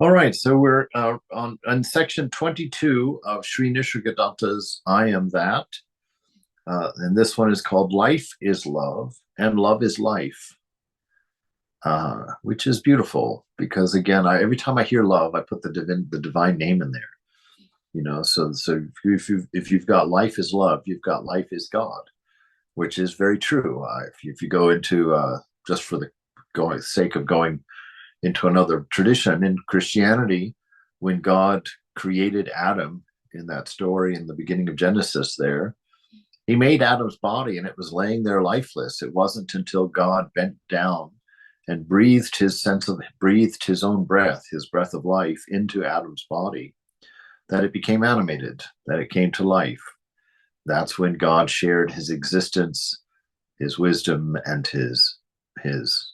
All right, so we're on section 22 of Sri Nisargadatta's I Am That. And this one is called Life is Love and Love is Life, which is beautiful because, again, every time I hear love, I put the divine name in there. So if you've got life is love, you've got life is God, which is very true. If you go into just for the sake of going into another tradition in Christianity, when God created Adam in that story in the beginning of Genesis, there, he made Adam's body and it was laying there lifeless. It wasn't until God bent down and breathed his own breath, his breath of life, into Adam's body, that it became animated, that it came to life. That's when God shared his existence, his wisdom, and his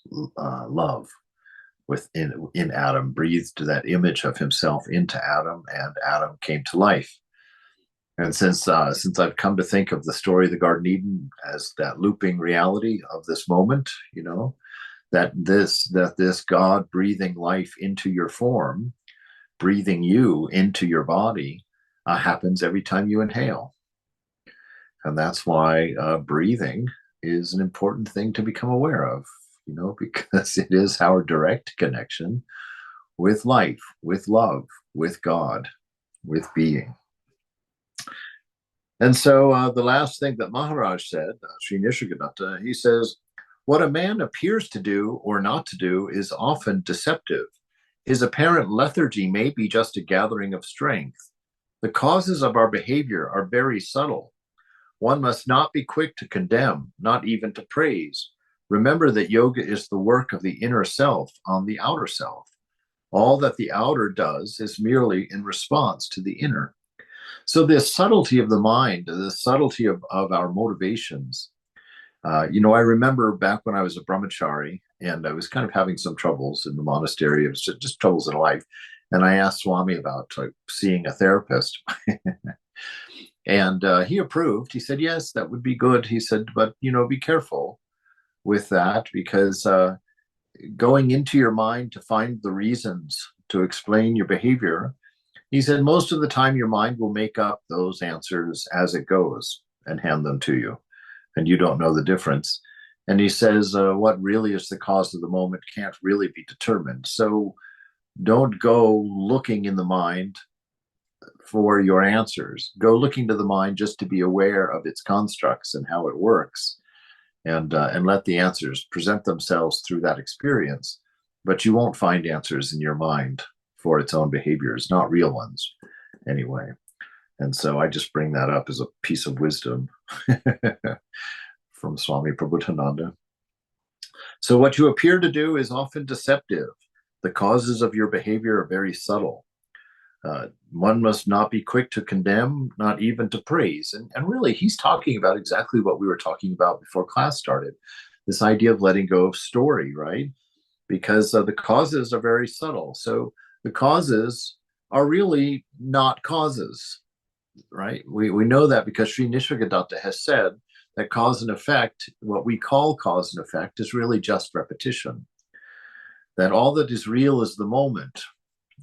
love in Adam, breathed that image of himself into Adam, and Adam came to life. And since I've come to think of the story of the Garden Eden as that looping reality of this moment, that this God breathing life into your form, breathing you into your body, happens every time you inhale. And that's why breathing is an important thing to become aware of, because it is our direct connection with life, with love, with God, with being. And so the last thing that Maharaj said, Sri Nisargadatta, he says, what a man appears to do or not to do is often deceptive. His apparent lethargy may be just a gathering of strength. The causes of our behavior are very subtle. One must not be quick to condemn, not even to praise. Remember that yoga is the work of the inner self on the outer self. All that the outer does is merely in response to the inner. So the subtlety of the mind, the subtlety of our motivations. I remember back when I was a brahmachari and I was kind of having some troubles in the monastery. It was just troubles in life. And I asked Swami about seeing a therapist. And he approved. He said, yes, that would be good. He said, but, be careful with that because going into your mind to find the reasons to explain your behavior, he said, most of the time your mind will make up those answers as it goes and hand them to you. And you don't know the difference. And he says, what really is the cause of the moment can't really be determined. So don't go looking in the mind for your answers. Go looking to the mind just to be aware of its constructs and how it works, and let the answers present themselves through that experience. But you won't find answers in your mind for its own behaviors, not real ones, anyway. And so I just bring that up as a piece of wisdom from Swami Prabhupada. So what you appear to do is often deceptive. The causes of your behavior are very subtle. One must not be quick to condemn, not even to praise. And really, he's talking about exactly what we were talking about before class started, this idea of letting go of story, right? Because the causes are very subtle. So the causes are really not causes, right? We know that because Sri Nisargadatta has said that cause and effect, what we call cause and effect, is really just repetition. That all that is real is the moment.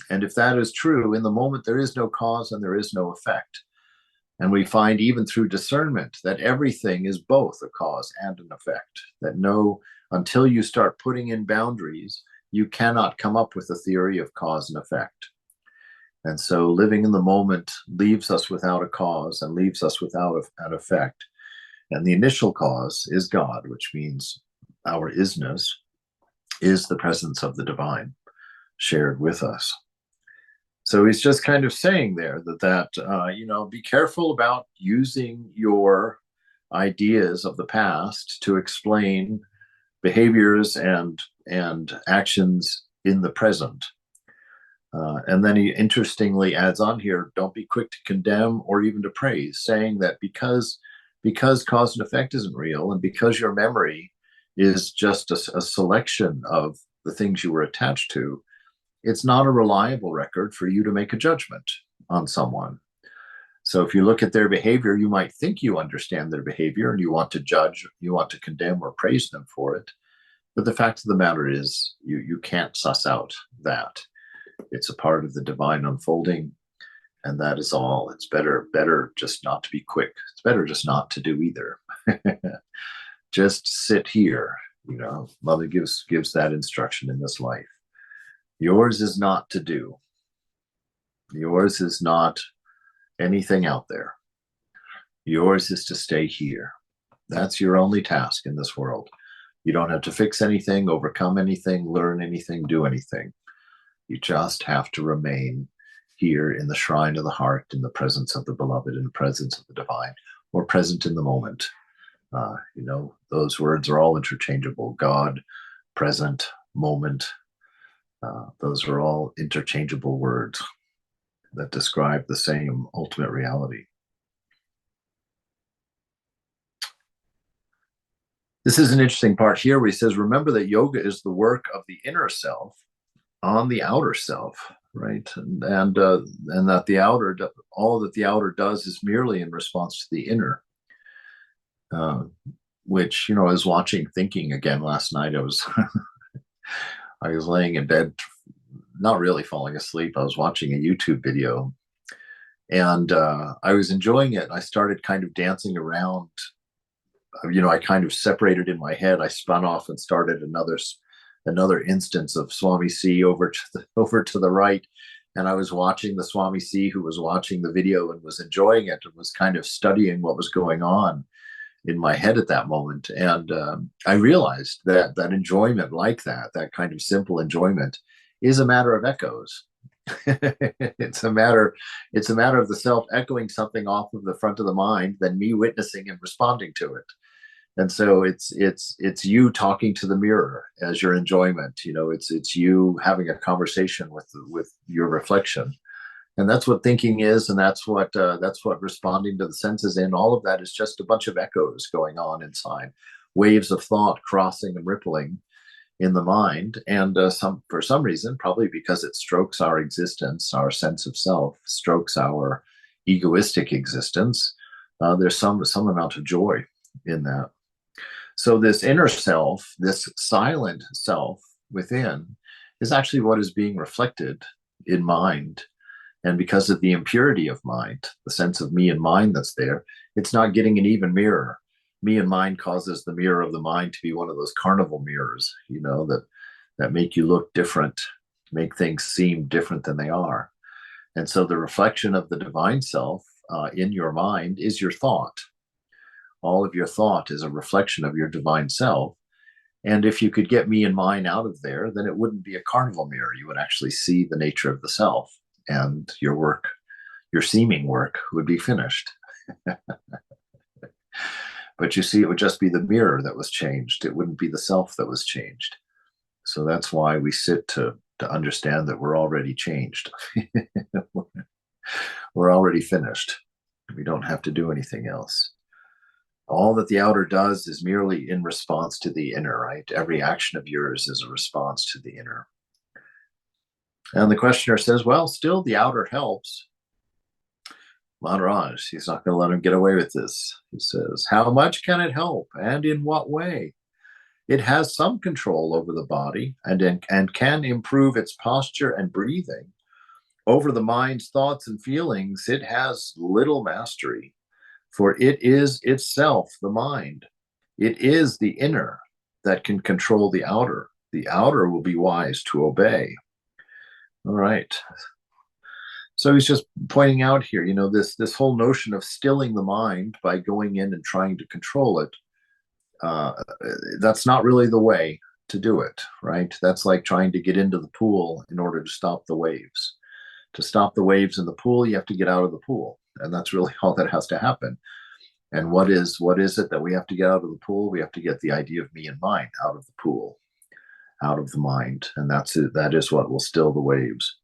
And if that is true, in the moment, there is no cause and there is no effect. And we find even through discernment that everything is both a cause and an effect. That until you start putting in boundaries, you cannot come up with a theory of cause and effect. And so living in the moment leaves us without a cause and leaves us without an effect. And the initial cause is God, which means our isness is the presence of the divine shared with us. So he's just kind of saying there that be careful about using your ideas of the past to explain behaviors and actions in the present. And then he interestingly adds on here, don't be quick to condemn or even to praise, saying that because cause and effect isn't real, and because your memory is just a selection of the things you were attached to, it's not a reliable record for you to make a judgment on someone. So if you look at their behavior, you might think you understand their behavior and you want to judge, you want to condemn or praise them for it. But the fact of the matter is you can't suss out that. It's a part of the divine unfolding, and that is all. It's better just not to be quick. It's better just not to do either. Just sit here. Mother gives that instruction in this life. Yours is not to do. Yours is not anything out there. Yours is to stay here. That's your only task in this world. You don't have to fix anything, overcome anything, learn anything, do anything. You just have to remain here in the shrine of the heart, in the presence of the beloved, in the presence of the divine, or present in the moment. Those words are all interchangeable. God, present, moment. Those are all interchangeable words that describe the same ultimate reality. This is an interesting part here where he says, remember that yoga is the work of the inner self on the outer self, right? And that the outer, all that the outer does is merely in response to the inner. Which, I was watching Thinking again last night. I was laying in bed, not really falling asleep. I was watching a YouTube video, and I was enjoying it. I started kind of dancing around. I kind of separated in my head. I spun off and started another instance of Swami C over to the right, and I was watching the Swami C who was watching the video and was enjoying it and was kind of studying what was going on in my head at that moment. And I realized that enjoyment like that kind of simple enjoyment is a matter of echoes. It's a matter of the self echoing something off of the front of the mind, then me witnessing and responding to it. And so it's you talking to the mirror as your enjoyment. It's you having a conversation with your reflection. And that's what thinking is, and that's what responding to the senses in. All of that is just a bunch of echoes going on inside, waves of thought crossing and rippling in the mind. And for some reason, probably because it strokes our existence, our sense of self, strokes our egoistic existence. There's some amount of joy in that. So this inner self, this silent self within, is actually what is being reflected in mind. And because of the impurity of mind, the sense of me and mind that's there, it's not getting an even mirror. Me and mind causes the mirror of the mind to be one of those carnival mirrors, that make you look different, make things seem different than they are. And so the reflection of the divine self in your mind is your thought. All of your thought is a reflection of your divine self. And if you could get me and mine out of there, then it wouldn't be a carnival mirror. You would actually see the nature of the self. And your work, your seeming work, would be finished. But you see, it would just be the mirror that was changed. It wouldn't be the self that was changed. So that's why we sit to understand that we're already changed. We're already finished. We don't have to do anything else. All that the outer does is merely in response to the inner, right? Every action of yours is a response to the inner. And the questioner says, well, still the outer helps. Maharaj, he's not going to let him get away with this. He says, how much can it help and in what way? It has some control over the body and can improve its posture and breathing. Over the mind's thoughts and feelings, it has little mastery, for it is itself the mind. It is the inner that can control the outer. The outer will be wise to obey. All right. So he's just pointing out here, this whole notion of stilling the mind by going in and trying to control it. That's not really the way to do it, right? That's like trying to get into the pool in order to stop the waves. To stop the waves in the pool, you have to get out of the pool. And that's really all that has to happen. And what is it that we have to get out of the pool? We have to get the idea of me and mine out of the pool, out of the mind. And that's it. That is what will still the waves.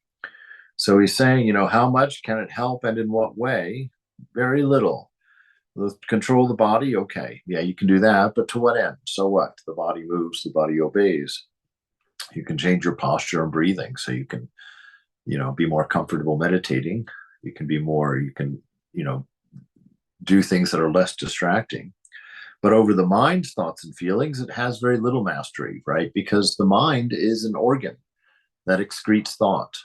So he's saying, how much can it help and in what way? Very little. Control the body, okay. Yeah, you can do that, but to what end? So what? The body moves, the body obeys. You can change your posture and breathing so you can, be more comfortable meditating. You can do things that are less distracting. But over the mind's thoughts and feelings, it has very little mastery, right? Because the mind is an organ that excretes thought.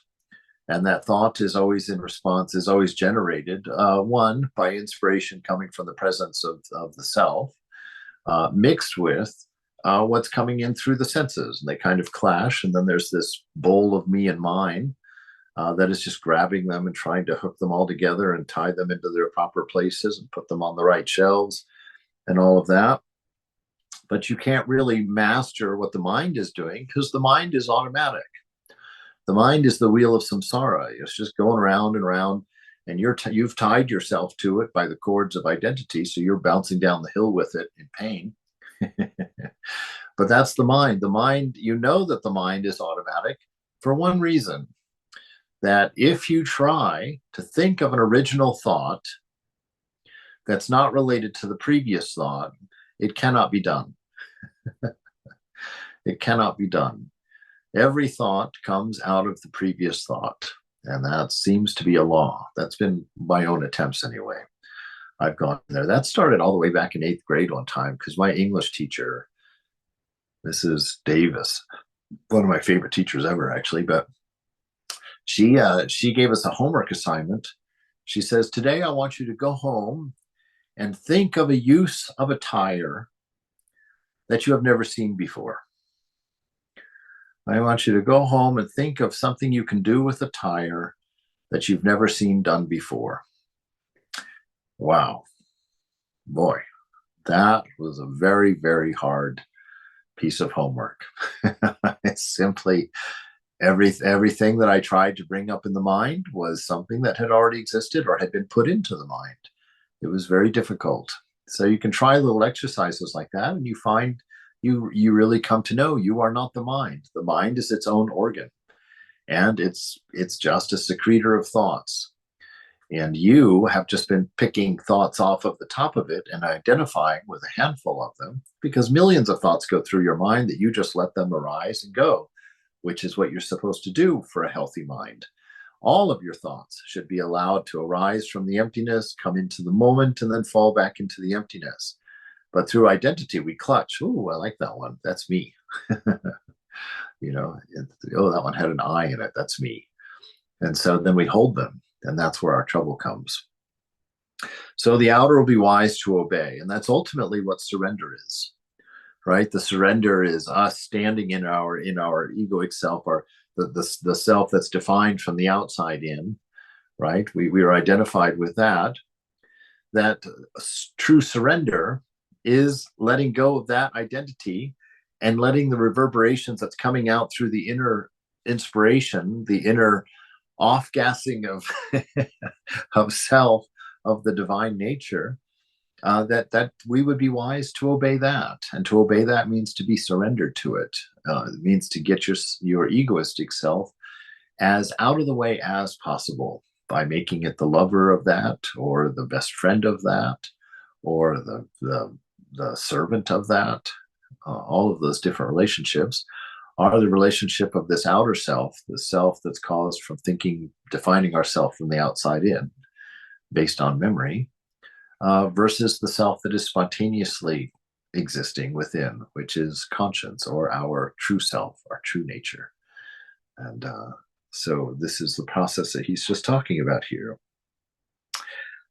And that thought is always in response, is always generated, one, by inspiration coming from the presence of the self, mixed with what's coming in through the senses. And they kind of clash. And then there's this bowl of me and mine that is just grabbing them and trying to hook them all together and tie them into their proper places and put them on the right shelves and all of that. But you can't really master what the mind is doing because the mind is automatic. The mind is the wheel of samsara. It's just going around and around, and you've tied yourself to it by the cords of identity, so you're bouncing down the hill with it in pain. But that's the mind. The mind, you know that the mind is automatic for one reason, that if you try to think of an original thought that's not related to the previous thought, it cannot be done. It cannot be done. Every thought comes out of the previous thought, and that seems to be a law. That's been my own attempts anyway. I've gone there. That started all the way back in 8th grade one time because my English teacher, Mrs. Davis, one of my favorite teachers ever, actually, but she gave us a homework assignment. She says, today I want you to go home and think of a use of a tire that you have never seen before. I want you to go home and think of something you can do with a tire that you've never seen done before. Wow. Boy, that was a very, very hard piece of homework. It's simply everything that I tried to bring up in the mind was something that had already existed or had been put into the mind. It was very difficult. So you can try little exercises like that, and you find you really come to know you are not the mind. The mind is its own organ, and it's just a secretor of thoughts. And you have just been picking thoughts off of the top of it and identifying with a handful of them, because millions of thoughts go through your mind that you just let them arise and go, which is what you're supposed to do for a healthy mind. All of your thoughts should be allowed to arise from the emptiness, come into the moment, and then fall back into the emptiness. But through identity, we clutch. Oh, I like that one. That's me. Oh, that one had an I in it. That's me. And so then we hold them, and that's where our trouble comes. So the outer will be wise to obey, and that's ultimately what surrender is, right? The surrender is us standing in our egoic self, or the self that's defined from the outside in, right? We are identified with that. That true surrender is letting go of that identity and letting the reverberations that's coming out through the inner inspiration, the inner off-gassing of of self, of the divine nature, that we would be wise to obey that. And to obey that means to be surrendered to it. It means to get your egoistic self as out of the way as possible by making it the lover of that, or the best friend of that, or the servant of that. All of those different relationships are the relationship of this outer self, the self that's caused from defining ourselves from the outside in, based on memory, versus the self that is spontaneously existing within, which is conscience, or our true self, our true nature. And so this is the process that he's just talking about here.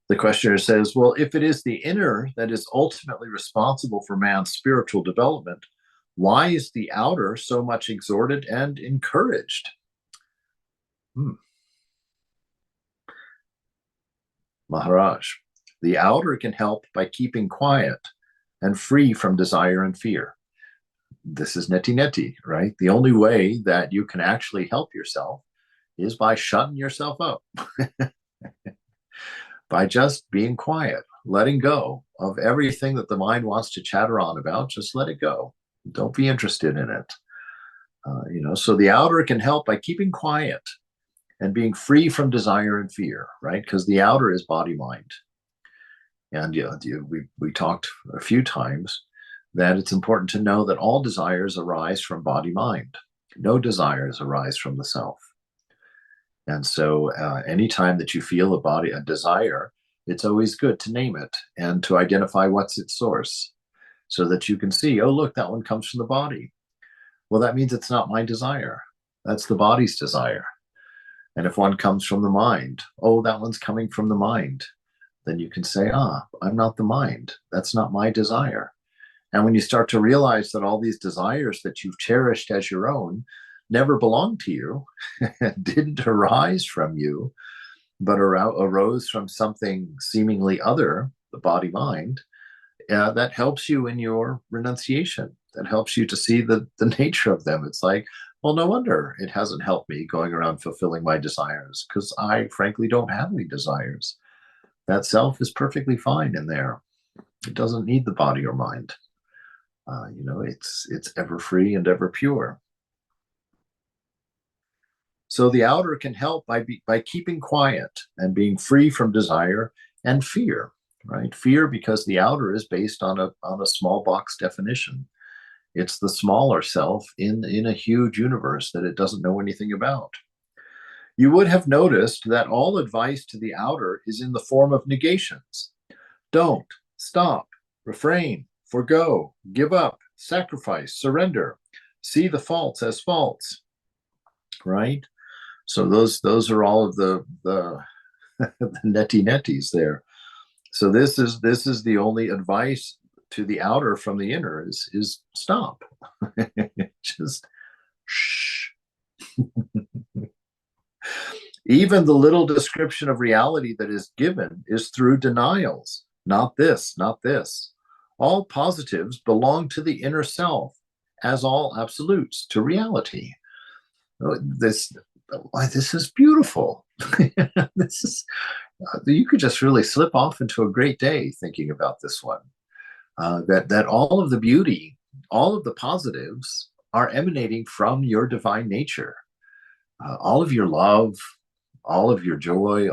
The questioner says, well, if it is the inner that is ultimately responsible for man's spiritual development, why is the outer so much exhorted and encouraged? Maharaj, the outer can help by keeping quiet and free from desire and fear. This is neti, right? The only way that you can actually help yourself is by shutting yourself up. By just being quiet, letting go of everything that the mind wants to chatter on about. Just let it go. Don't be interested in it. So the outer can help by keeping quiet and being free from desire and fear, right? Because the outer is body mind. And we talked a few times that it's important to know that all desires arise from body mind. No desires arise from the self. And so anytime that you feel a desire, it's always good to name it and to identify what's its source, so that you can see, oh, look, that one comes from the body. Well, that means it's not my desire. That's the body's desire. And if one comes from the mind, oh, that one's coming from the mind, then you can say, I'm not the mind. That's not my desire. And when you start to realize that all these desires that you've cherished as your own never belonged to you, didn't arise from you, but arose from something seemingly other, the body mind, that helps you in your renunciation. That helps you to see the nature of them. It's like, well, no wonder it hasn't helped me going around fulfilling my desires, because I frankly don't have any desires. That self is perfectly fine in there. It doesn't need the body or mind. It's ever free and ever pure. So the outer can help by keeping quiet and being free from desire and fear, right? Fear, because the outer is based on a small box definition. It's the smaller self in a huge universe that it doesn't know anything about. You would have noticed that all advice to the outer is in the form of negations. Don't, stop, refrain, forgo, give up, sacrifice, surrender, see the faults as faults, right? So those are all of the the netties there. So this is the only advice to the outer from the inner is stop. Just shh. Even the little description of reality that is given is through denials. Not this, not this. All positives belong to the inner self, as all absolutes to reality. This is beautiful. This is you could just really slip off into a great day thinking about this one. That all of the beauty, all of the positives are emanating from your divine nature. All of your love, all of your joy,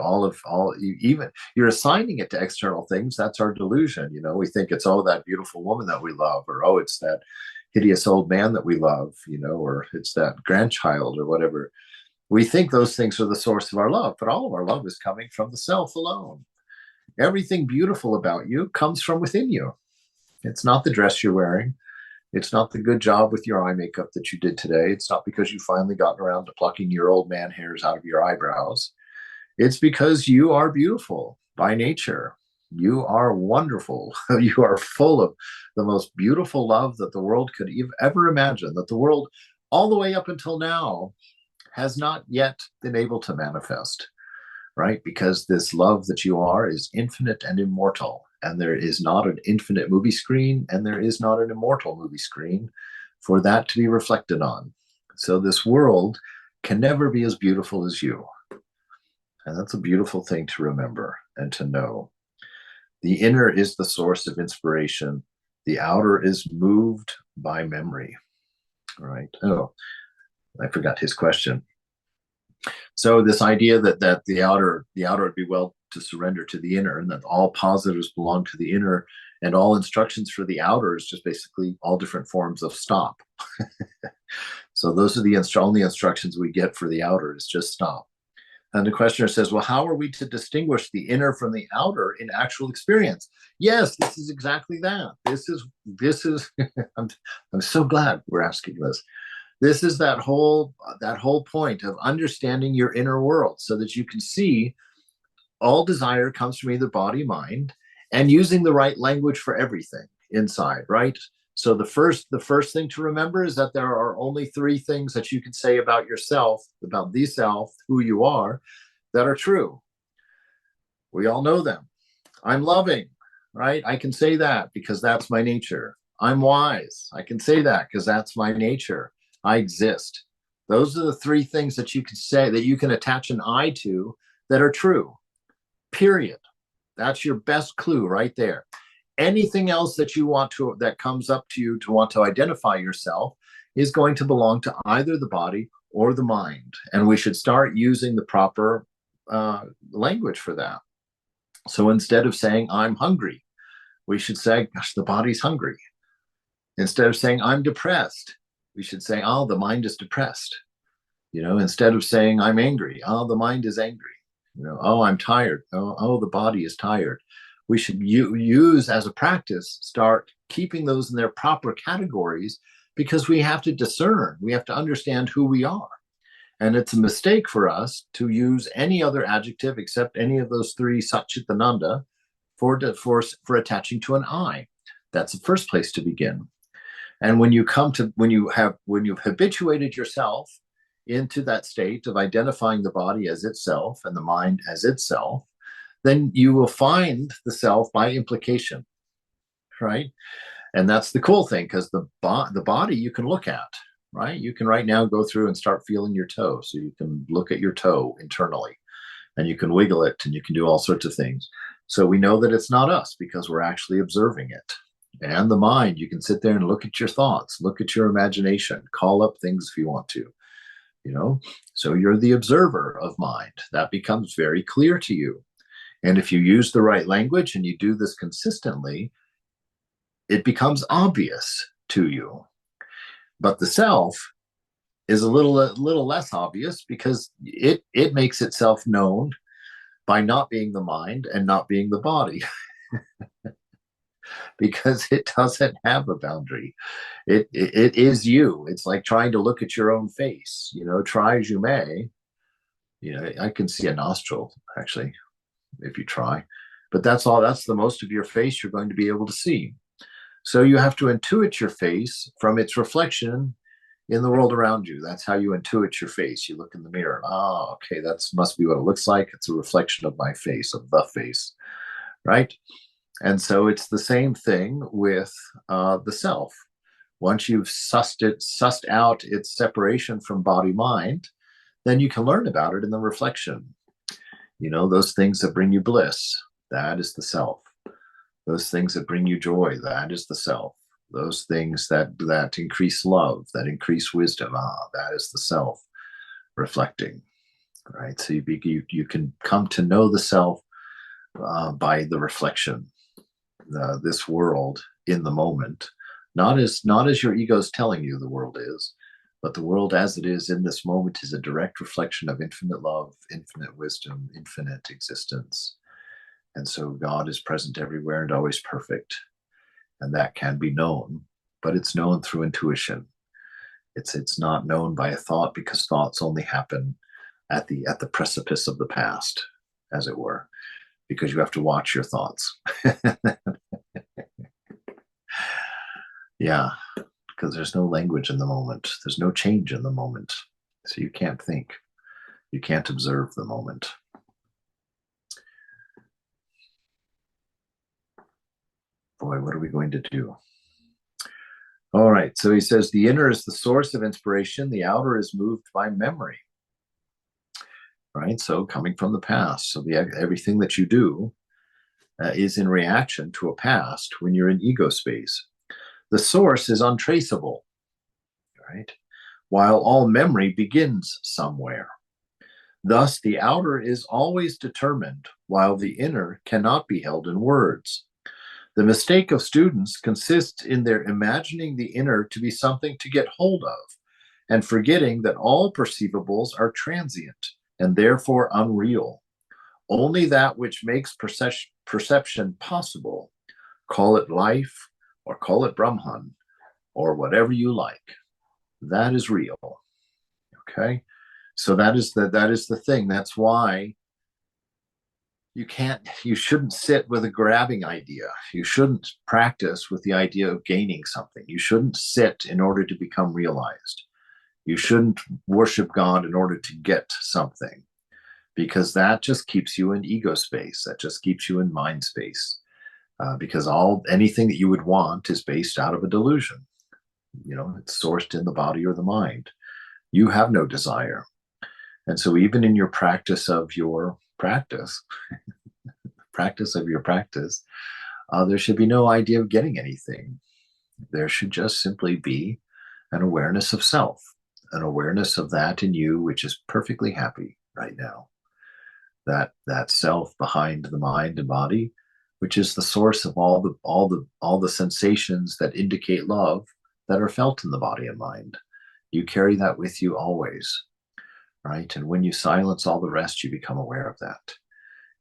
even you're assigning it to external things. That's our delusion. We think it's, oh, that beautiful woman that we love, or oh, it's that hideous old man that we love, or it's that grandchild or whatever. We think those things are the source of our love, but all of our love is coming from the self alone. Everything beautiful about you comes from within you. It's not the dress you're wearing. It's not the good job with your eye makeup that you did today. It's not because you finally gotten around to plucking your old man hairs out of your eyebrows. It's because you are beautiful by nature. You are wonderful. You are full of the most beautiful love that the world could ever imagine, that the world, all the way up until now, has not yet been able to manifest, right? Because this love that you are is infinite and immortal. And there is not an infinite movie screen, and there is not an immortal movie screen for that to be reflected on. So this world can never be as beautiful as you. And that's a beautiful thing to remember and to know. The inner is the source of inspiration. The outer is moved by memory. All right. Oh, I forgot his question. So this idea that the outer would be well to surrender to the inner, and that all positives belong to the inner, and all instructions for the outer is just basically all different forms of stop. So those are the only instructions we get for the outer is just stop. And the questioner says, well, how are we to distinguish the inner from the outer in actual experience? Yes, this is exactly that. This is I'm so glad we're asking this. This is that whole point of understanding your inner world, so that you can see all desire comes from either body, mind, and using the right language for everything inside, right? So the first thing to remember is that there are only three things that you can say about yourself, about the self, who you are, that are true. We all know them. I'm loving, right? I can say that because that's my nature. I'm wise. I can say that because that's my nature. I exist. Those are the three things that you can say, that you can attach an I to, that are true. Period. That's your best clue right there. Anything else that comes up to you to want to identify yourself is going to belong to either the body or the mind. And we should start using the proper language for that. So instead of saying, I'm hungry, we should say, gosh, the body's hungry. Instead of saying, I'm depressed, we should say, oh, the mind is depressed. Instead of saying, I'm angry, oh, the mind is angry. Oh, I'm tired. Oh, the body is tired. We should use as a practice, start keeping those in their proper categories, because we have to discern. We have to understand who we are. And it's a mistake for us to use any other adjective except any of those three Satchitananda for attaching to an I. That's the first place to begin. And when you've habituated yourself into that state of identifying the body as itself and the mind as itself, then you will find the self by implication, right? And that's the cool thing, because the body you can look at, right? You can right now go through and start feeling your toe. So you can look at your toe internally and you can wiggle it and you can do all sorts of things. So we know that it's not us because we're actually observing it. And the mind, you can sit there and look at your thoughts, look at your imagination, call up things if you want to, you know? So you're the observer of mind. That becomes very clear to you. And if you use the right language and you do this consistently, it becomes obvious to you. But the self is a little less obvious because it makes itself known by not being the mind and not being the body. Because it doesn't have a boundary. It is you. It's like trying to look at your own face. You know, try as you may. You know, I can see a nostril actually, if you try. But that's all. That's the most of your face you're going to be able to see. So you have to intuit your face from its reflection in the world around you. That's how you intuit your face. You look in the mirror. Oh, okay, that must be what it looks like. It's a reflection of my face, of the face, right? And so it's the same thing with the self. Once you've sussed out its separation from body-mind, then you can learn about it in the reflection. You know, those things that bring you bliss, that is the self. Those things that bring you joy, that is the self. Those things that increase love, that increase wisdom, that is the self reflecting, right? So you can come to know the self by the reflection, this world in the moment, not as your ego is telling you the world is, but the world as it is in this moment is a direct reflection of infinite love, infinite wisdom, infinite existence. And so God is present everywhere and always perfect. And that can be known, but it's known through intuition. It's not known by a thought, because thoughts only happen at the precipice of the past, as it were, because you have to watch your thoughts. Yeah, because there's no language in the moment. There's no change in the moment. So you can't think. You can't observe the moment. Boy, what are we going to do? All right, so he says, the inner is the source of inspiration. The outer is moved by memory. Right, so coming from the past. So everything that you do is in reaction to a past when you're in ego space. The source is untraceable, right? While all memory begins somewhere. Thus, the outer is always determined, while the inner cannot be held in words. The mistake of students consists in their imagining the inner to be something to get hold of, and forgetting that all perceivables are transient and therefore unreal. Only that which makes perception possible, call it life or call it Brahman or whatever you like, that is real. Okay, so that is the thing. That's why you shouldn't sit with a grabbing idea. You shouldn't practice with the idea of gaining something. You shouldn't sit in order to become realized. You shouldn't worship God in order to get something, because that just keeps you in ego space. That just keeps you in mind space, because anything that you would want is based out of a delusion. You know, it's sourced in the body or the mind. You have no desire. And so even in your practice of your practice, there should be no idea of getting anything. There should just simply be an awareness of self, an awareness of that in you, which is perfectly happy right now. That self behind the mind and body, which is the source of all the sensations that indicate love that are felt in the body and mind. You carry that with you always, right? And when you silence all the rest, you become aware of that.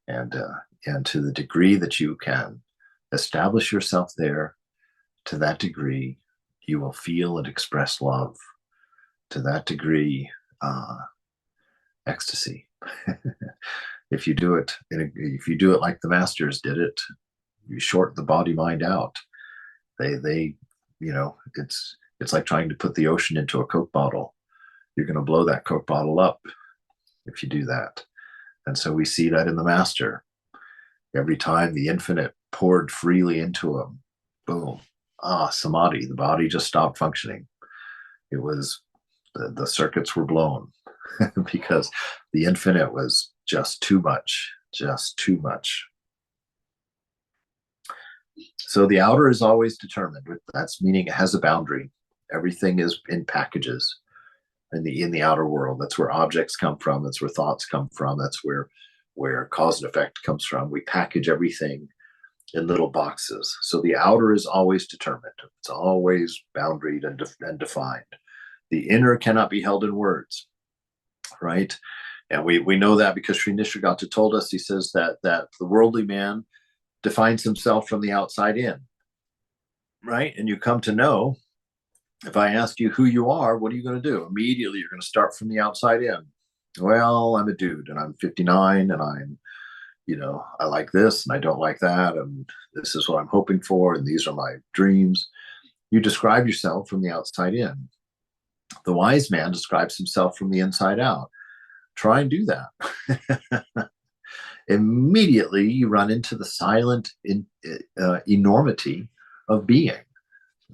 And to the degree that you can establish yourself there, to that degree, you will feel and express love. To that degree, ecstasy. If you do it like the masters did it, you short the body mind out. They it's like trying to put the ocean into a Coke bottle. You're going to blow that Coke bottle up if you do that. And so we see that in the master. Every time the infinite poured freely into him, boom, samadhi, the body just stopped functioning. It was, the circuits were blown because the infinite was just too much, just too much. So the outer is always determined. That's meaning it has a boundary. Everything is in packages in the outer world. That's where objects come from. That's where thoughts come from. That's where cause and effect comes from. We package everything in little boxes. So the outer is always determined. It's always boundaried and defined. The inner cannot be held in words, right? And we know that because Sri Nisargadatta told us. He says that the worldly man defines himself from the outside in, right? And you come to know, if I ask you who you are, what are you going to do? Immediately, you're going to start from the outside in. Well, I'm a dude and I'm 59 and I'm, I like this and I don't like that. And this is what I'm hoping for. And these are my dreams. You describe yourself from the outside in. The wise man describes himself from the inside out. Try and do that. Immediately you run into the silent enormity of being.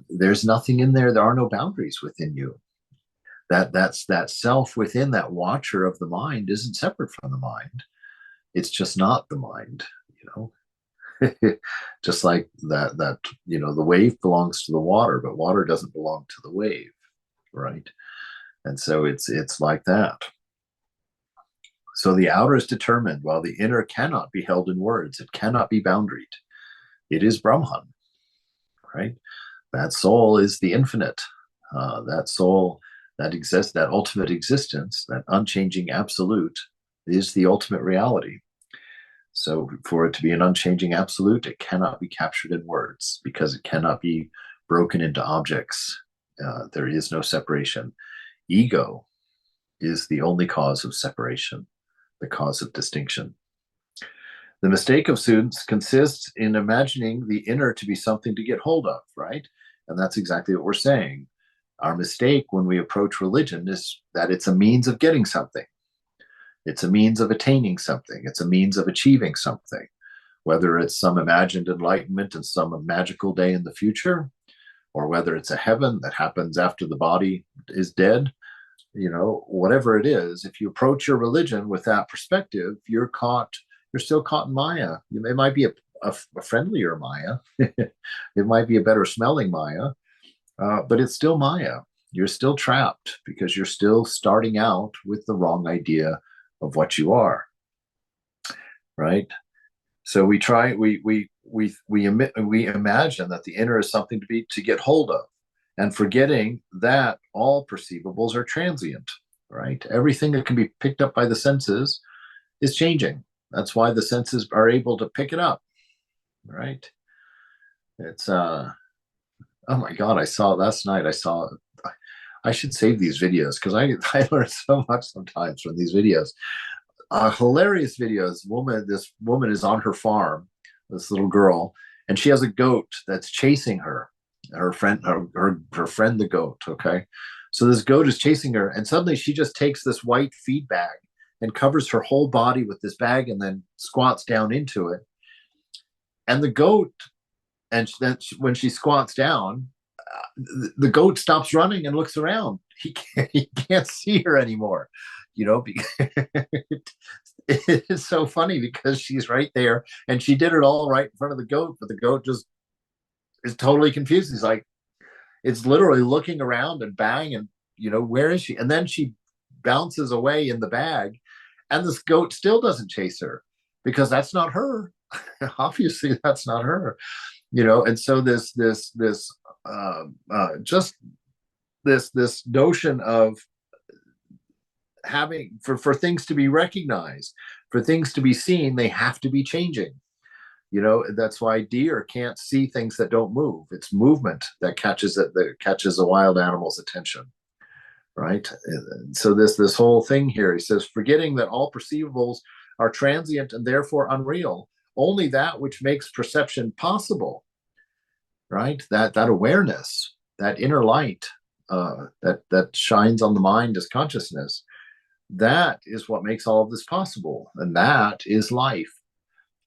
There's nothing in there. There are no boundaries within you. That self within, that watcher of the mind, isn't separate from the mind. It's just not the mind, just like that the wave belongs to the water, but water doesn't belong to the wave, right? And so it's like that. So the outer is determined, while the inner cannot be held in words. It cannot be boundaried. It is Brahman, right? That soul is the infinite. That soul that exists, that ultimate existence, that unchanging absolute, is the ultimate reality. So for it to be an unchanging absolute, it cannot be captured in words because it cannot be broken into objects. There is no separation. Ego is the only cause of separation, the cause of distinction. The mistake of students consists in imagining the inner to be something to get hold of, right? And that's exactly what we're saying. Our mistake when we approach religion is that it's a means of getting something. It's a means of attaining something. It's a means of achieving something, whether it's some imagined enlightenment in some magical day in the future, or whether it's a heaven that happens after the body is dead. Whatever it is, if you approach your religion with that perspective, you're still caught in Maya. It might be a friendlier Maya. It might be a better smelling Maya, but it's still Maya. You're still trapped because you're still starting out with the wrong idea of what you are, right? So we imagine that the inner is something to get hold of, and forgetting that all perceivables are transient, right? Everything that can be picked up by the senses is changing. That's why the senses are able to pick it up, right? It's oh my God, I saw last night. I should save these videos because I learn so much sometimes from these videos. Hilarious videos. This woman is on her farm, this little girl, and she has a goat that's chasing her. Her friend the goat. Okay, so this goat is chasing her, and suddenly she just takes this white feed bag and covers her whole body with this bag, and then squats down into it. And the goat, and then when she squats down, the goat stops running and looks around. He can't see her anymore, it's so funny because she's right there and she did it all right in front of the goat, but the goat just is totally confused. He's like, it's literally looking around and bang, and where is she? And then she bounces away in the bag, and this goat still doesn't chase her because that's not her. Obviously, that's not her. And so this notion of having for things to be recognized, for things to be seen, they have to be changing. That's why deer can't see things that don't move. It's movement that catches a wild animal's attention, right? So this whole thing here, he says, forgetting that all perceivables are transient and therefore unreal, only that which makes perception possible, right? That awareness, that inner light, that shines on the mind as consciousness, that is what makes all of this possible, and that is life,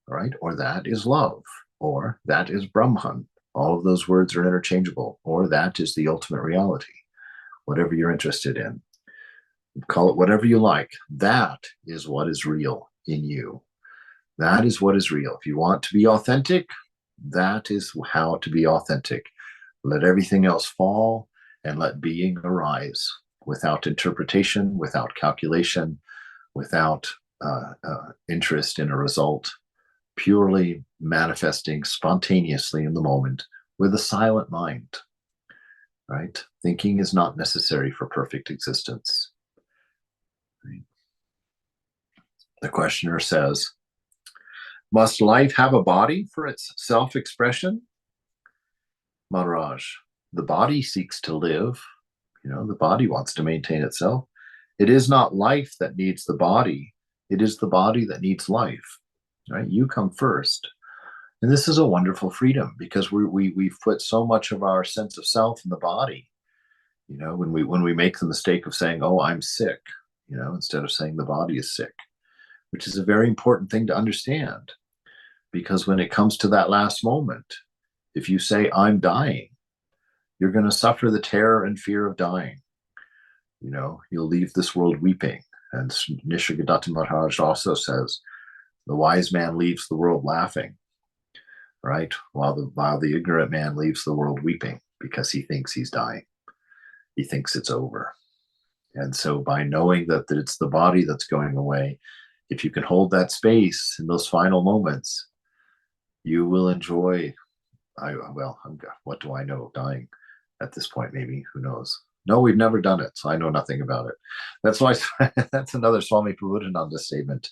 right? Or that is love, or that is Brahman. All of those words are interchangeable, or that is the ultimate reality, whatever you're interested in. Call it whatever you like. That is what is real in you. That is what is real. If you want to be authentic, that is how to be authentic. Let everything else fall and let being arise without interpretation, without calculation, without interest in a result, purely manifesting spontaneously in the moment with a silent mind, right? Thinking is not necessary for perfect existence. Right? The questioner says, must life have a body for its self-expression? Maharaj, the body seeks to live. The body wants to maintain itself. It is not life that needs the body. It is the body that needs life, right? You come first. And this is a wonderful freedom because we've put so much of our sense of self in the body. When we make the mistake of saying, oh, I'm sick, instead of saying the body is sick, which is a very important thing to understand. Because when it comes to that last moment, if you say, I'm dying, you're going to suffer the terror and fear of dying. You'll leave this world weeping. And Nisargadatta Maharaj also says, the wise man leaves the world laughing, right? While the ignorant man leaves the world weeping because he thinks he's dying. He thinks it's over. And so by knowing that it's the body that's going away, if you can hold that space in those final moments, you will enjoy. What do I know? Dying at this point, maybe, who knows? No, we've never done it, so I know nothing about it. That's why that's another Swami Prabhupada statement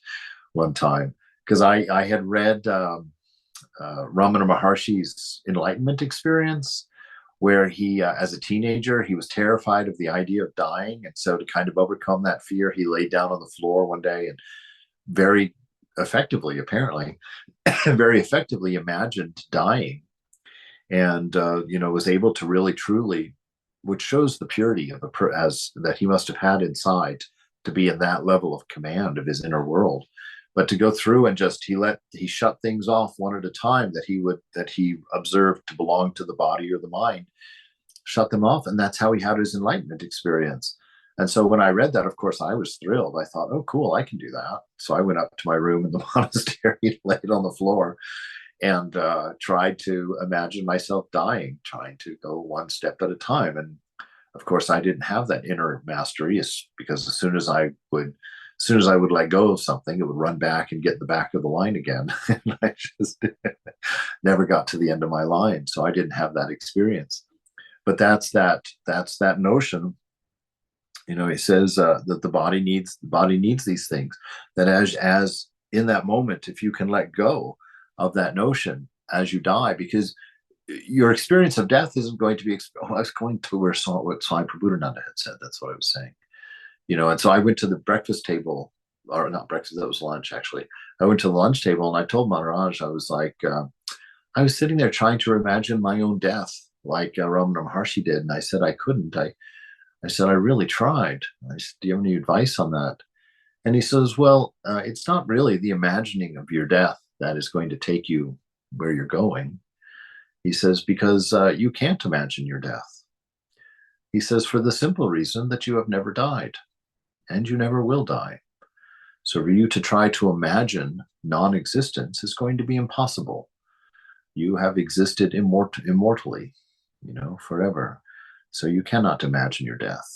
one time, because I had read Ramana Maharshi's enlightenment experience, where he, as a teenager, he was terrified of the idea of dying, and so to kind of overcome that fear, he laid down on the floor one day and very effectively, apparently, very effectively imagined dying, and was able to really truly, which shows the purity of that he must have had inside to be in that level of command of his inner world. But to go through and he shut things off one at a time that he observed to belong to the body or the mind, shut them off, and that's how he had his enlightenment experience. And so when I read that, of course, I was thrilled. I thought, oh, cool, I can do that. So I went up to my room in the monastery, laid on the floor, and tried to imagine myself dying, trying to go one step at a time. And of course, I didn't have that inner mastery, because as soon as I would let go of something, it would run back and get the back of the line again. And I just never got to the end of my line. So I didn't have that experience. But that's that notion. He says that the body needs these things. That as in that moment, if you can let go of that notion as you die, because your experience of death isn't going to be. I was going to what Swami Prabhupada had said. That's what I was saying. And so I went to the breakfast table, or not breakfast, that was lunch, actually. I went to the lunch table and I told Maharaj, I was like, I was sitting there trying to imagine my own death, like Ramana Maharshi did. And I said, I couldn't. I said, I really tried. I said, do you have any advice on that? And he says, well, it's not really the imagining of your death that is going to take you where you're going. He says, because you can't imagine your death. He says, for the simple reason that you have never died. And you never will die. So for you to try to imagine non-existence is going to be impossible. You have existed immortally, forever. So you cannot imagine your death.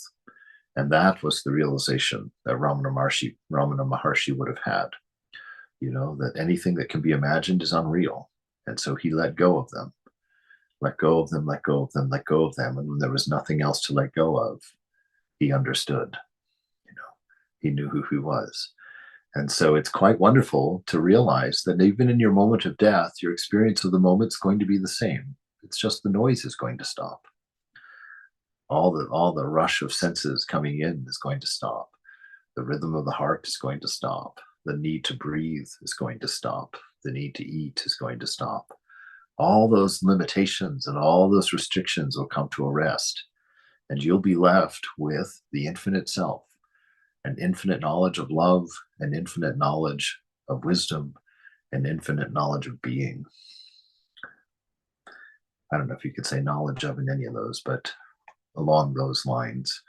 And that was the realization that Ramana Maharshi would have had, that anything that can be imagined is unreal. And so he let go of them, let go of them, let go of them, let go of them. And when there was nothing else to let go of, he understood. He knew who he was. And so it's quite wonderful to realize that even in your moment of death, your experience of the moment is going to be the same. It's just the noise is going to stop. all the rush of senses coming in is going to stop. The rhythm of the heart is going to stop. The need to breathe is going to stop. The need to eat is going to stop. All those limitations and all those restrictions will come to a rest, and you'll be left with the infinite self, an infinite knowledge of love, an infinite knowledge of wisdom, an infinite knowledge of being. I don't know if you could say knowledge of in any of those, but along those lines,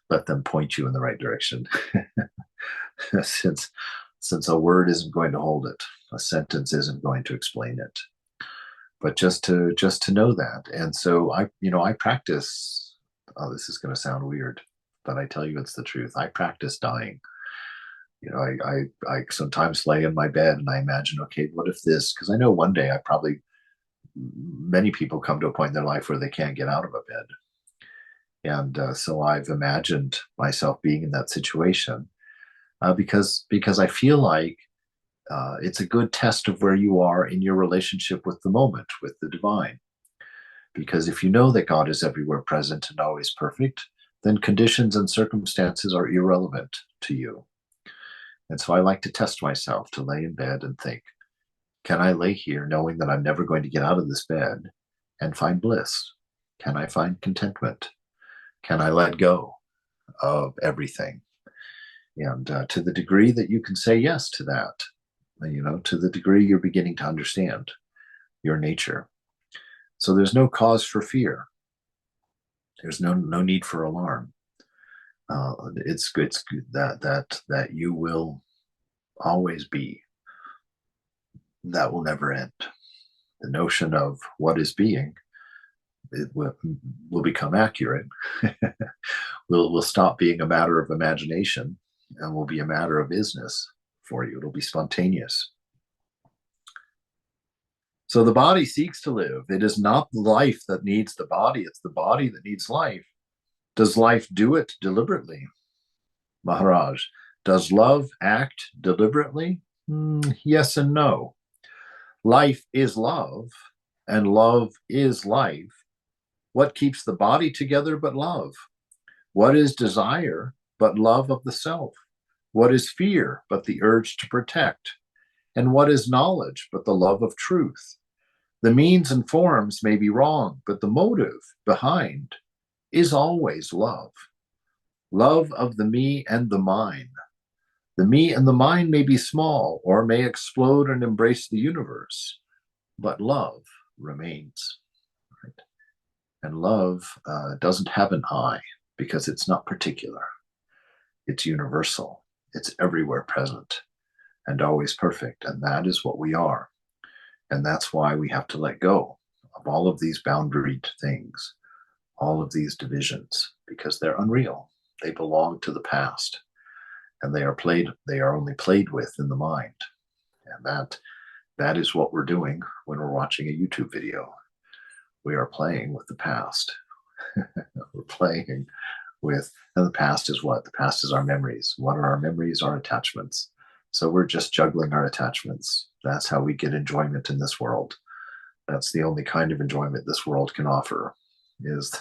let them point you in the right direction. since a word isn't going to hold it, a sentence isn't going to explain it, but just to know that. And so I practice. Oh, this is going to sound weird, but I tell you it's the truth. I practice dying. I sometimes lay in my bed and I imagine, okay, what if this? Because I know one day many people come to a point in their life where they can't get out of a bed. And so I've imagined myself being in that situation because I feel like it's a good test of where you are in your relationship with the moment, with the divine. Because if you know that God is everywhere present and always perfect, then conditions and circumstances are irrelevant to you. And so I like to test myself, to lay in bed and think, can I lay here knowing that I'm never going to get out of this bed and find bliss? Can I find contentment? Can I let go of everything? And to the degree that you can say yes to that, to the degree you're beginning to understand your nature. So there's no cause for fear. There's no need for alarm. It's good that you will always be. That will never end. The notion of what is being, it will become accurate. will stop being a matter of imagination and will be a matter of business for you. It'll be spontaneous. So the body seeks to live. It is not life that needs the body. It's the body that needs life. Does life do it deliberately? Maharaj, does love act deliberately? Yes and no. Life is love, and love is life. What keeps the body together but love? What is desire but love of the self? What is fear but the urge to protect? And what is knowledge but the love of truth? The means and forms may be wrong, but the motive behind is always love. Love of the me and the mine. The me and the mine may be small or may explode and embrace the universe, but love remains. Right? And love doesn't have an I because it's not particular. It's universal. It's everywhere present and always perfect. And that is what we are. And that's why we have to let go of all of these boundaried things, all of these divisions, because they're unreal. They belong to the past, and they are only played with in the mind. And that is what we're doing when we're watching a YouTube video. We are playing with the past. We're playing with, and the past is what? The past is our memories. What are our memories? Our attachments. So we're just juggling our attachments. That's how we get enjoyment in this world. That's the only kind of enjoyment this world can offer, is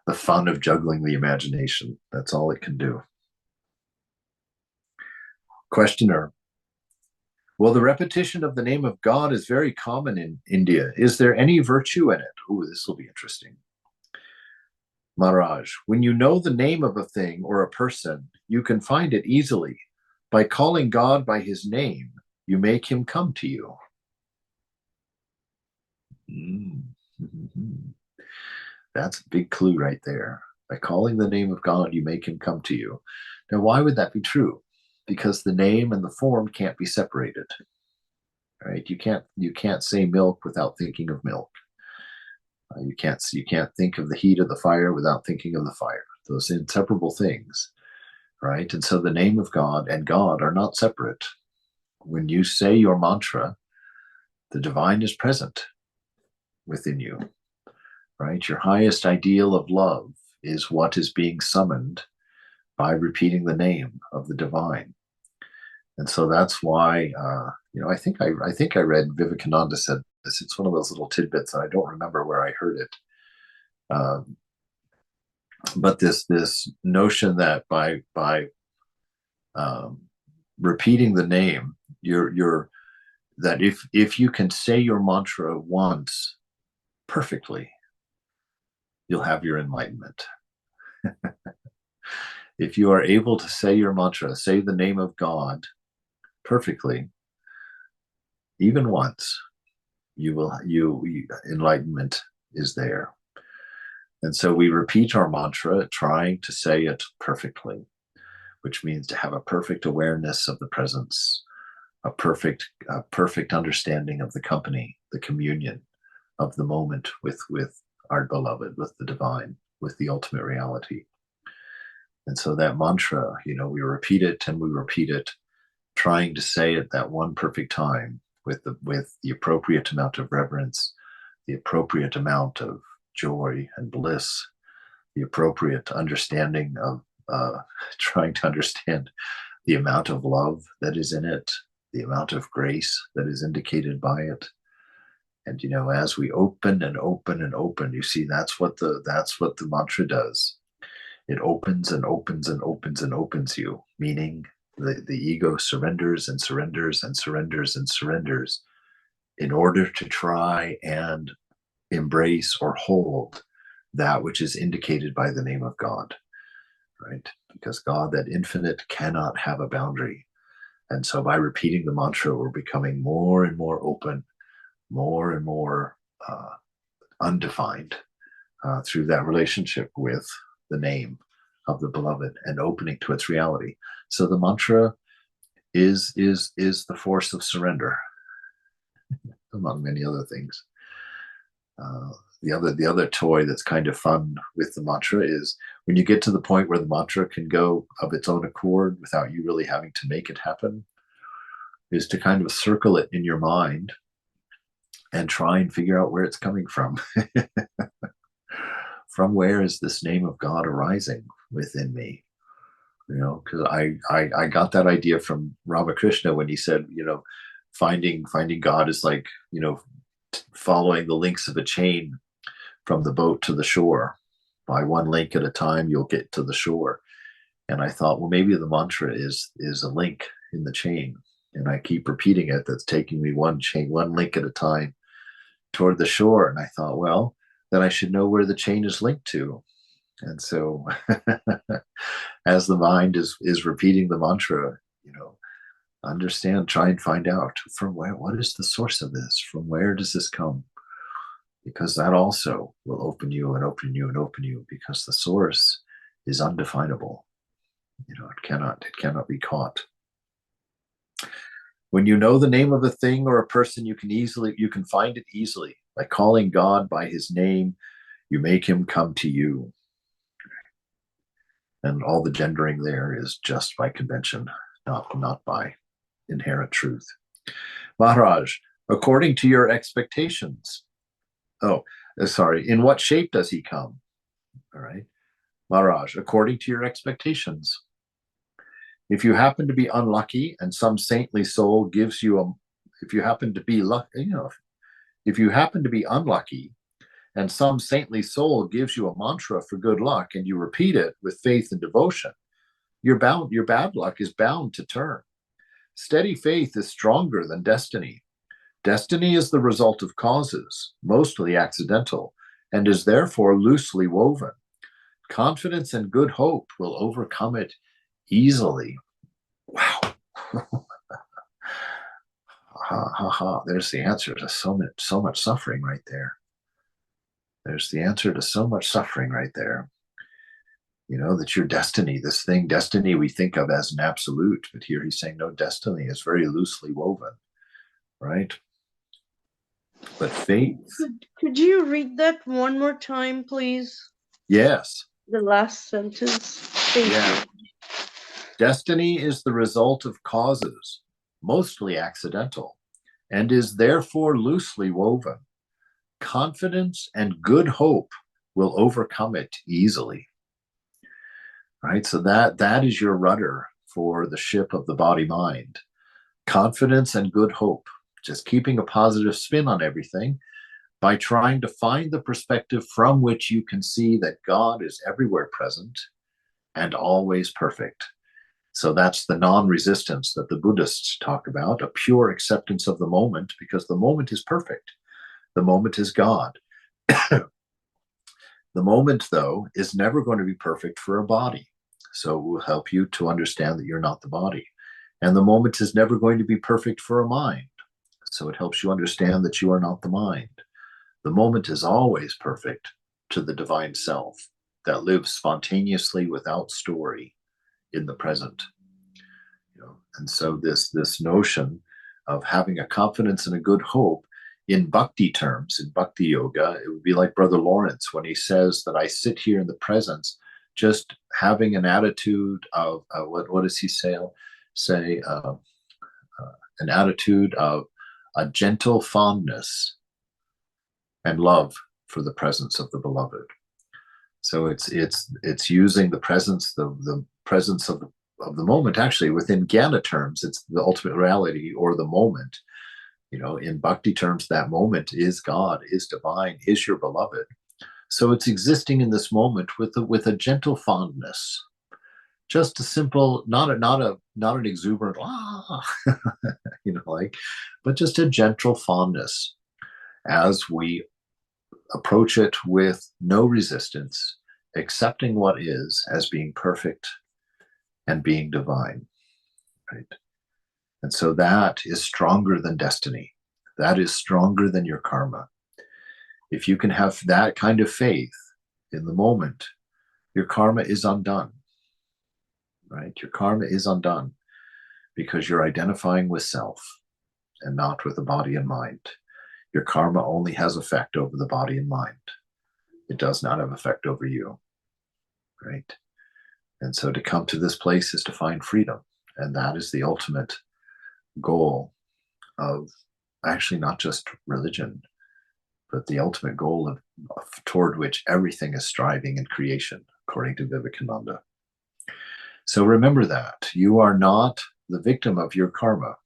the fun of juggling the imagination. That's all it can do. Questioner. Well, the repetition of the name of God is very common in India. Is there any virtue in it? Ooh, this will be interesting. Maharaj, when you know the name of a thing or a person, you can find it easily. By calling God by his name, you make him come to you. That's a big clue right there. By calling the name of God, you make him come to you. Now, why would that be true? Because the name and the form can't be separated. Right? You can't say milk without thinking of milk. You can't think of the heat of the fire without thinking of the fire. Those inseparable things, right? And so the name of God and God are not separate. When you say your mantra, the divine is present within you, right? Your highest ideal of love is what is being summoned by repeating the name of the divine. And so that's why, I think I read Vivekananda said this. It's one of those little tidbits, and I don't remember where I heard it. But this notion that by repeating the name, you're that if you can say your mantra once perfectly, you'll have your enlightenment. If you are able to say your mantra, say the name of God perfectly, even once, you enlightenment is there. And so we repeat our mantra, trying to say it perfectly, which means to have a perfect awareness of the presence, a perfect understanding of the company, the communion of the moment with our beloved, with the divine, with the ultimate reality. And so that mantra, we repeat it and we repeat it, trying to say it that one perfect time with the appropriate amount of reverence, the appropriate amount of joy and bliss, the appropriate understanding of trying to understand the amount of love that is in it, the amount of grace that is indicated by it. And as we open and open and open, you see that's what the mantra does. It opens and opens and opens and opens you, meaning the ego surrenders and surrenders and surrenders and surrenders in order to try and embrace or hold that which is indicated by the name of God, right? Because God, that infinite, cannot have a boundary. And so by repeating the mantra, we're becoming more and more open, more and more undefined through that relationship with the name of the beloved and opening to its reality. So the mantra is the force of surrender, among many other things. The other toy that's kind of fun with the mantra is when you get to the point where the mantra can go of its own accord without you really having to make it happen, is to kind of circle it in your mind and try and figure out where it's coming from. From where is this name of God arising within me? Because I got that idea from Ramakrishna when he said, finding God is like, following the links of a chain from the boat to the shore. By one link at a time, you'll get to the shore. And I thought, well, maybe the mantra is a link in the chain. And I keep repeating it. That's taking me one link at a time toward the shore. And I thought, well, then I should know where the chain is linked to. And so as the mind is repeating the mantra, understand, try and find out from where, what is the source of this? From where does this come? Because that also will open you and open you and open you, because the source is undefinable. It cannot be caught. When you know the name of a thing or a person, you can find it easily. By calling God by his name, you make him come to you. And all the gendering there is just by convention, not by inherent truth. Maharaj, according to your expectations. In what shape does he come? All right. Maharaj, according to your expectations. If you happen to be unlucky and some saintly soul gives you if you happen to be unlucky and some saintly soul gives you a mantra for good luck and you repeat it with faith and devotion, your bad luck is bound to turn. Steady faith is stronger than destiny. Destiny is the result of causes, mostly accidental, and is therefore loosely woven. Confidence and good hope will overcome it easily. Wow. There's the answer to so much suffering right there. There's the answer to so much suffering right there. That your destiny, destiny we think of as an absolute, but here he's saying no, destiny is very loosely woven, right? But faith. Could you read that one more time, please? Yes. The last sentence. Thank you. Destiny is the result of causes, mostly accidental, and is therefore loosely woven. Confidence and good hope will overcome it easily. Right? So that is your rudder for the ship of the body-mind. Confidence and good hope, just keeping a positive spin on everything, by trying to find the perspective from which you can see that God is everywhere present and always perfect. So that's the non-resistance that the Buddhists talk about, a pure acceptance of the moment, because the moment is perfect. The moment is God. The moment, though, is never going to be perfect for a body. So it will help you to understand that you're not the body. And the moment is never going to be perfect for a mind. So it helps you understand that you are not the mind. The moment is always perfect to the divine self that lives spontaneously without story in the present. And so this notion of having a confidence and a good hope in bhakti terms, in bhakti yoga, it would be like Brother Lawrence when he says that I sit here in the presence, just having an attitude of what does he say? An attitude of a gentle fondness and love for the presence of the beloved. So it's using the presence, the presence of the moment. Actually, within Jnana terms, it's the ultimate reality or the moment. In bhakti terms, that moment is God, is divine, is your beloved. So it's existing in this moment with a gentle fondness, just a simple, not an exuberant but just a gentle fondness as we approach it with no resistance, accepting what is as being perfect and being divine, right? And so that is stronger than destiny. That is stronger than your karma. If you can have that kind of faith in the moment, your karma is undone, right? Your karma is undone because you're identifying with self and not with the body and mind. Your karma only has effect over the body and mind. It does not have effect over you, right? And so to come to this place is to find freedom. And that is the ultimate goal of actually not just religion, but the ultimate goal of toward which everything is striving in creation, according to Vivekananda. So remember that you are not the victim of your karma.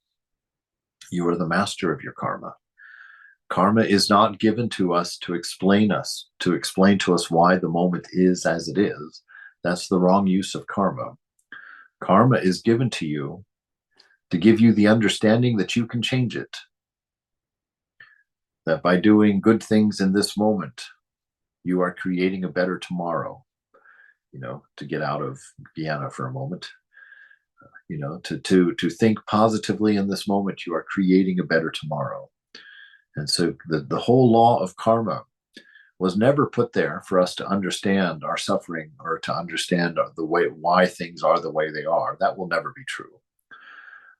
You are the master of your karma. Karma is not given to us to explain to us why the moment is as it is. That's the wrong use of karma. Karma is given to you to give you the understanding that you can change it. That by doing good things in this moment, you are creating a better tomorrow. To get out of Guyana for a moment, to think positively in this moment, you are creating a better tomorrow. And so the whole law of karma was never put there for us to understand our suffering or to understand the way why things are the way they are. That will never be true.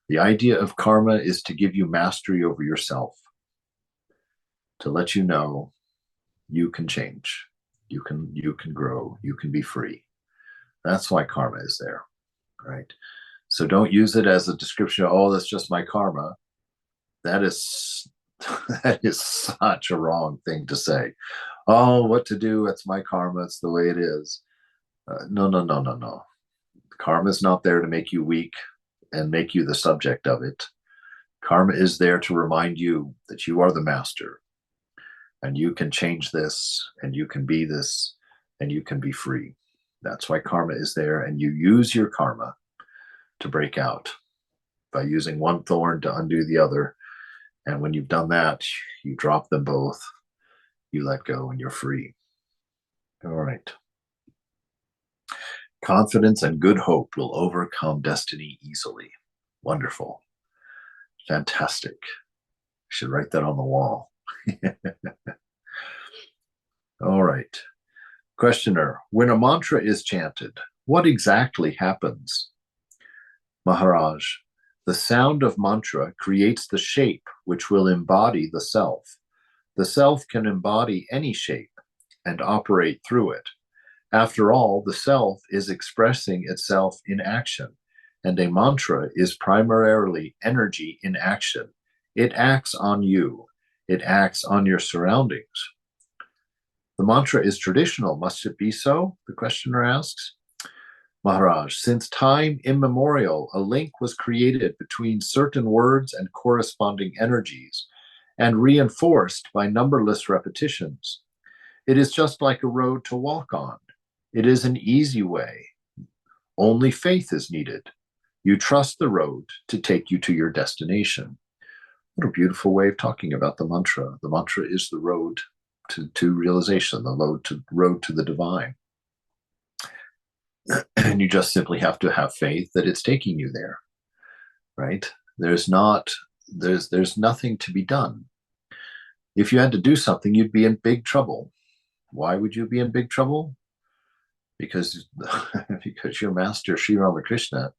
The idea of karma is to give you mastery over yourself, to let you know you can change, you can grow, you can be free. That's why karma is there, right? So don't use it as a description of, oh, that's just my karma. That is such a wrong thing to say. Oh, what to do? It's my karma. It's the way it is. No. Karma is not there to make you weak and make you the subject of it. Karma is there to remind you that you are the master and you can change this and you can be this and you can be free. That's why karma is there. And you use your karma to break out by using one thorn to undo the other. And when you've done that, you drop them both, you let go, and you're free. All right. Confidence and good hope will overcome destiny easily. Wonderful. Fantastic. I should write that on the wall. All right. Questioner, when a mantra is chanted, what exactly happens? Maharaj, the sound of mantra creates the shape which will embody the self. The self can embody any shape and operate through it. After all, the self is expressing itself in action, and a mantra is primarily energy in action. It acts on you. It acts on your surroundings. The mantra is traditional. Must it be so? The questioner asks. Maharaj, since time immemorial, a link was created between certain words and corresponding energies, and reinforced by numberless repetitions. It is just like a road to walk on. It is an easy way. Only faith is needed. You trust the road to take you to your destination. What a beautiful way of talking about the mantra. The mantra is the road to realization, the road to the divine. And you just simply have to have faith that it's taking you there, right? There's nothing to be done. If you had to do something, you'd be in big trouble. Why would you be in big trouble? Because your master, Sri Ramakrishna,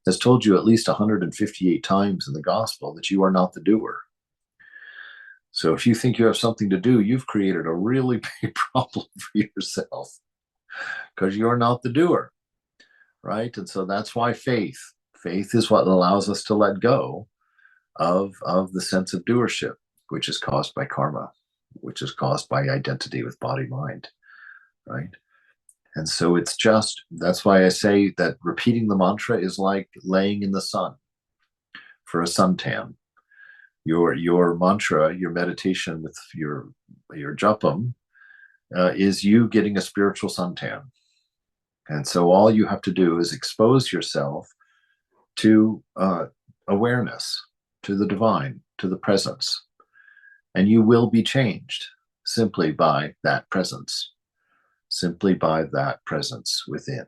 has told you at least 158 times in the gospel that you are not the doer. So if you think you have something to do, you've created a really big problem for yourself because you're not the doer, right? And so that's why faith is what allows us to let go of the sense of doership, which is caused by karma, which is caused by identity with body mind, right? And so that's why I say that repeating the mantra is like laying in the sun for a suntan. Your mantra, your meditation with your japam is you getting a spiritual suntan. And so all you have to do is expose yourself to awareness, to the divine, to the presence. And you will be changed simply by that presence. Simply by that presence within,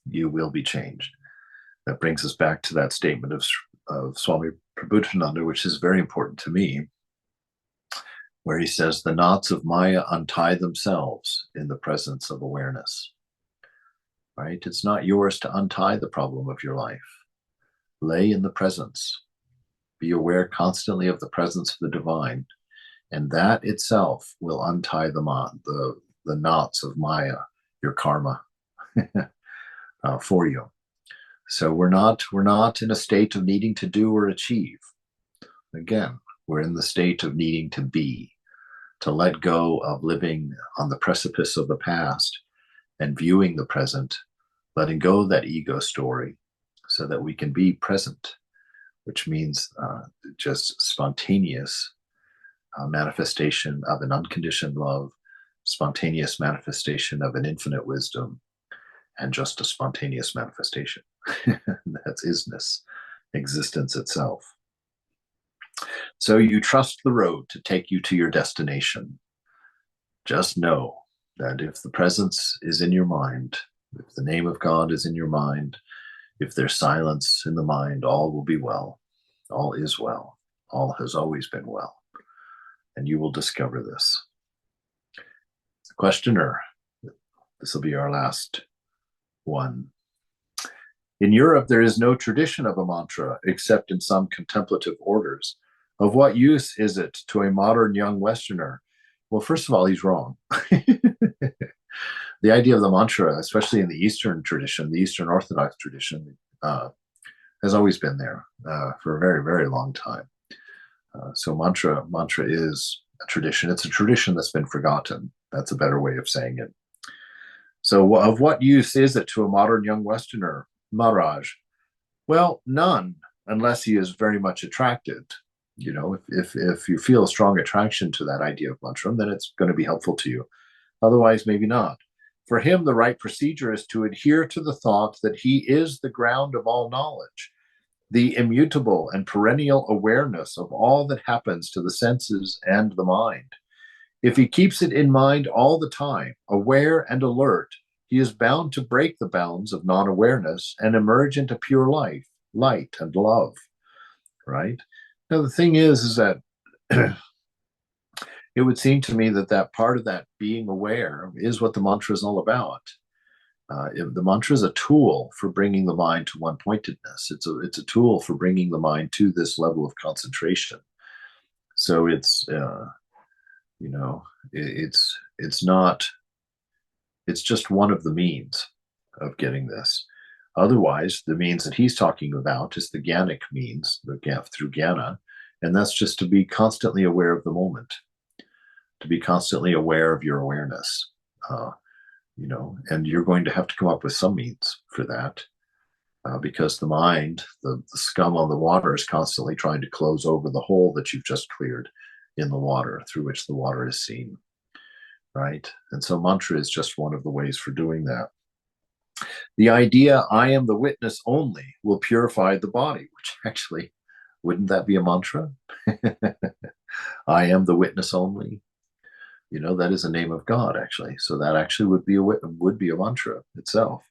you will be changed. That brings us back to that statement of Swami Prabhupada, which is very important to me, where he says, the knots of Maya untie themselves in the presence of awareness. Right? It's not yours to untie the problem of your life. Lay in the presence. Be aware constantly of the presence of the divine, and that itself will untie the knots of Maya, your karma, for you. So we're not in a state of needing to do or achieve. Again, we're in the state of needing to be, to let go of living on the precipice of the past and viewing the present, letting go of that ego story so that we can be present, which means just spontaneous manifestation of an unconditioned love, spontaneous manifestation of an infinite wisdom, and just a spontaneous manifestation. That's isness, existence itself. So you trust the road to take you to your destination. Just know that if the presence is in your mind, if the name of God is in your mind, if there's silence in the mind, all will be well. All is well. All has always been well. And you will discover this. Questioner, this will be our last one. In Europe, there is no tradition of a mantra except in some contemplative orders. Of what use is it to a modern young Westerner? Well, first of all, he's wrong. The idea of the mantra, especially in the Eastern tradition, the Eastern Orthodox tradition, has always been there for a very, very long time. So mantra is a tradition. It's a tradition that's been forgotten. That's a better way of saying it. So of what use is it to a modern young Westerner, Maharaj? Well, none, unless he is very much attracted. You know, if you feel a strong attraction to that idea of mantra, then it's going to be helpful to you. Otherwise, maybe not. For him, the right procedure is to adhere to the thought that he is the ground of all knowledge, the immutable and perennial awareness of all that happens to the senses and the mind. If he keeps it in mind all the time, aware and alert, he is bound to break the bounds of non-awareness and emerge into pure life, light, and love, right? Now, the thing is that it would seem to me that part of that being aware is what the mantra is all about. The mantra is a tool for bringing the mind to one-pointedness. It's a tool for bringing the mind to this level of concentration. So it's just one of the means of getting this. Otherwise, the means that he's talking about is the jnanic means, through jnana, and that's just to be constantly aware of the moment, to be constantly aware of your awareness. And you're going to have to come up with some means for that, because the mind, the scum on the water, is constantly trying to close over the hole that you've just cleared. in the water, through which the water is seen, right? And so mantra is just one of the ways for doing that. The idea, I am the witness only, will purify the body, which actually, wouldn't that be a mantra? I am the witness only. You know, that is a name of God, actually. So that actually would be a mantra itself.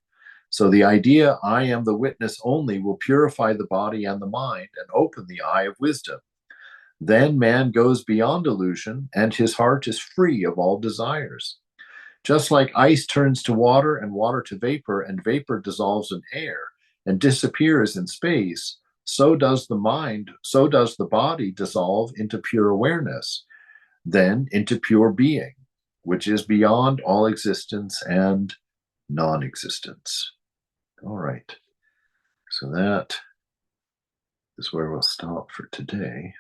So the idea, I am the witness only, will purify the body and the mind and open the eye of wisdom. Then man goes beyond illusion, and his heart is free of all desires. Just like ice turns to water and water to vapor, and vapor dissolves in air and disappears in space, so does the mind, so does the body dissolve into pure awareness, then into pure being, which is beyond all existence and non-existence. All right. So that is where we'll stop for today.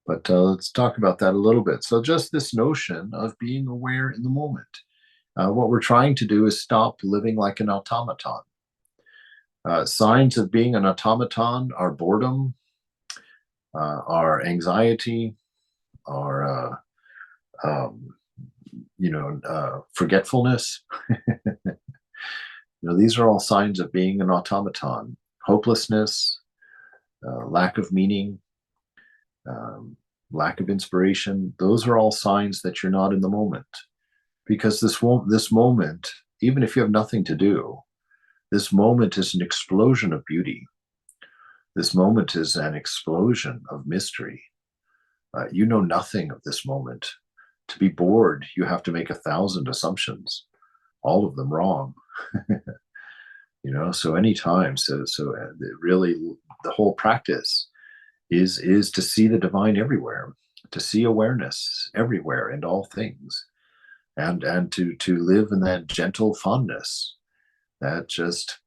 But let's talk about that a little bit. So just this notion of being aware in the moment. What we're trying to do is stop living like an automaton. Signs of being an automaton are boredom, our anxiety, our forgetfulness. These are all signs of being an automaton. Hopelessness, lack of meaning, lack of inspiration. Those are all signs that you're not in the moment. Because this moment, even if you have nothing to do, this moment is an explosion of beauty. This moment is an explosion of mystery. You know nothing of this moment. To be bored, you have to make 1,000 assumptions, all of them wrong. So anytime, so really the whole practice is to see the divine everywhere, to see awareness everywhere in all things, and to live in that gentle fondness, that just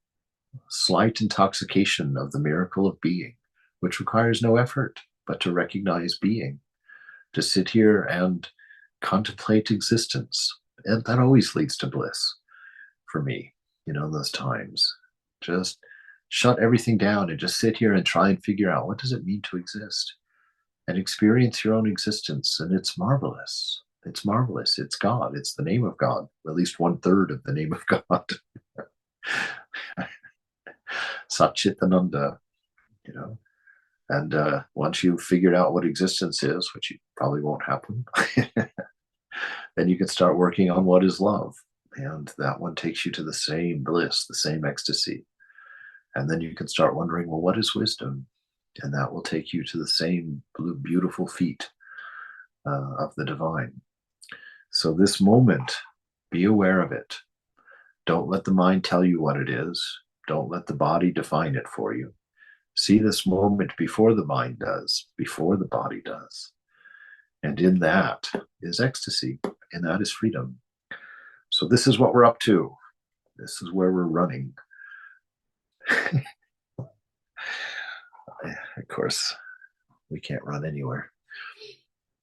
slight intoxication of the miracle of being, which requires no effort but to recognize being, to sit here and contemplate existence. And that always leads to bliss for me, those times. Just shut everything down and just sit here and try and figure out, what does it mean to exist? And experience your own existence. And it's marvelous. It's marvelous. It's God. It's the name of God, at least 1/3 of the name of God. Satchitananda, And once you've figured out what existence is, which probably won't happen, then you can start working on what is love. And that one takes you to the same bliss, the same ecstasy. And then you can start wondering, well, what is wisdom? And that will take you to the same beautiful feet of the divine. So this moment, be aware of it. Don't let the mind tell you what it is. Don't let the body define it for you. See this moment before the mind does, before the body does. And in that is ecstasy, and that is freedom. So this is what we're up to. This is where we're running. Of course, we can't run anywhere.